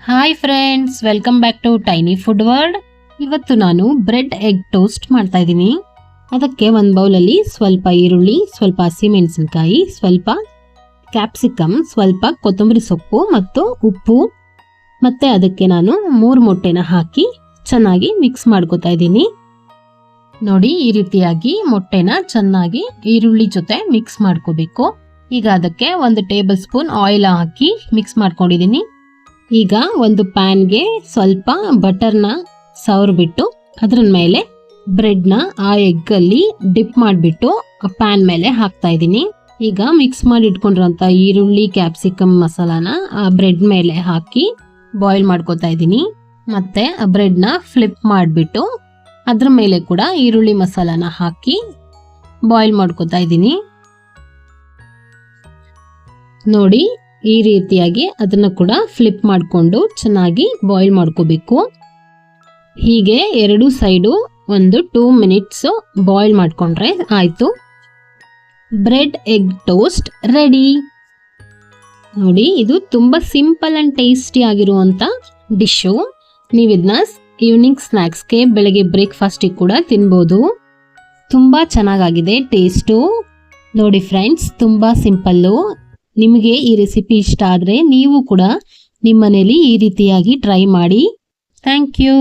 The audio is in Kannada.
Hi friends, welcome back to tiny food world. ಇವತ್ತು ನಾನು ಬ್ರೆಡ್ ಎಗ್ ಟೋಸ್ಟ್ ಮಾಡ್ತಾ ಇದ್ದೀನಿ. ಅದಕ್ಕೆ ಒಂದು ಬೌಲಲ್ಲಿ ಸ್ವಲ್ಪ ಈರುಳ್ಳಿ, ಸ್ವಲ್ಪ ಹಸಿಮೆಣಸಿನಕಾಯಿ, ಸ್ವಲ್ಪ ಕ್ಯಾಪ್ಸಿಕಮ್, ಸ್ವಲ್ಪ ಕೊತ್ತಂಬರಿ ಸೊಪ್ಪು ಮತ್ತು ಉಪ್ಪು ಮತ್ತೆ ಅದಕ್ಕೆ ನಾನು 3 ಮೊಟ್ಟೆನ ಹಾಕಿ ಚೆನ್ನಾಗಿ ಮಿಕ್ಸ್ ಮಾಡ್ಕೊತಾ ಇದ್ದೀನಿ. ನೋಡಿ, ಈ ರೀತಿಯಾಗಿ ಮೊಟ್ಟೆನ ಚೆನ್ನಾಗಿ ಈರುಳ್ಳಿ ಜೊತೆ ಮಿಕ್ಸ್ ಮಾಡ್ಕೋಬೇಕು. ಈಗ ಅದಕ್ಕೆ 1 ಟೇಬಲ್ ಸ್ಪೂನ್ ಆಯಿಲ್ ಹಾಕಿ ಮಿಕ್ಸ್ ಮಾಡ್ಕೊಂಡಿದ್ದೀನಿ. ಈಗ ಒಂದು ಪ್ಯಾನ್ಗೆ ಸ್ವಲ್ಪ ಬಟರ್ನ ಸವರ್ಬಿಟ್ಟು ಅದರ ಮೇಲೆ ಬ್ರೆಡ್ನ ಆ ಎಗ್ಗಲ್ಲಿ ಡಿಪ್ ಮಾಡಿಬಿಟ್ಟು ಪ್ಯಾನ್ ಮೇಲೆ ಹಾಕ್ತಾ ಇದ್ದೀನಿ. ಈಗ ಮಿಕ್ಸ್ ಮಾಡಿ ಇಟ್ಕೊಂಡಿರೋಂಥ ಈರುಳ್ಳಿ, ಕ್ಯಾಪ್ಸಿಕಮ್ ಮಸಾಲಾನ ಆ ಬ್ರೆಡ್ ಮೇಲೆ ಹಾಕಿ ಬಾಯ್ಲ್ ಮಾಡ್ಕೊತಾ ಇದ್ದೀನಿ. ಮತ್ತೆ ಆ ಬ್ರೆಡ್ನ ಫ್ಲಿಪ್ ಮಾಡಿಬಿಟ್ಟು ಅದ್ರ ಮೇಲೆ ಕೂಡ ಈರುಳ್ಳಿ ಮಸಾಲಾನ ಹಾಕಿ ಬಾಯ್ಲ್ ಮಾಡ್ಕೊತಾ ಇದ್ದೀನಿ. ನೋಡಿ, ಈ ರೀತಿಯಾಗಿ ಅದನ್ನ ಕೂಡ ಫ್ಲಿಪ್ ಮಾಡಿಕೊಂಡು ಚೆನ್ನಾಗಿ ಬಾಯ್ಲ್ ಮಾಡ್ಕೋಬೇಕು. ಹೀಗೆ 2 ಸೈಡು 2 ಮಿನಿಟ್ಸ್ ಬಾಯ್ಲ್ ಮಾಡ್ಕೊಂಡ್ರೆ ಆಯ್ತು. Bread egg toast ready. ನೋಡಿ, ಇದು ತುಂಬಾ ಸಿಂಪಲ್ ಅಂಡ್ ಟೇಸ್ಟಿ ಆಗಿರುವಂತ ಡಿಶು. ನೀವು ಇದನ್ನ ಈವ್ನಿಂಗ್ ಸ್ನ್ಯಾಕ್ಸ್ಗೆ, ಬೆಳಗ್ಗೆ ಬ್ರೇಕ್ಫಾಸ್ಟಿಗೆ ಕೂಡ ತಿನ್ಬೋದು. ತುಂಬಾ ಚೆನ್ನಾಗಿದೆ ಟೇಸ್ಟು. ನೋಡಿ ಫ್ರೆಂಡ್ಸ್, ತುಂಬಾ ಸಿಂಪಲ್ಲು. ನಿಮಗೆ ಈ ರೆಸಿಪಿ ಇಷ್ಟ ಆದರೆ ನೀವು ಕೂಡ ನಿಮ್ಮನೇಲಿ ಈ ರೀತಿಯಾಗಿ ಟ್ರೈ ಮಾಡಿ. Thank you.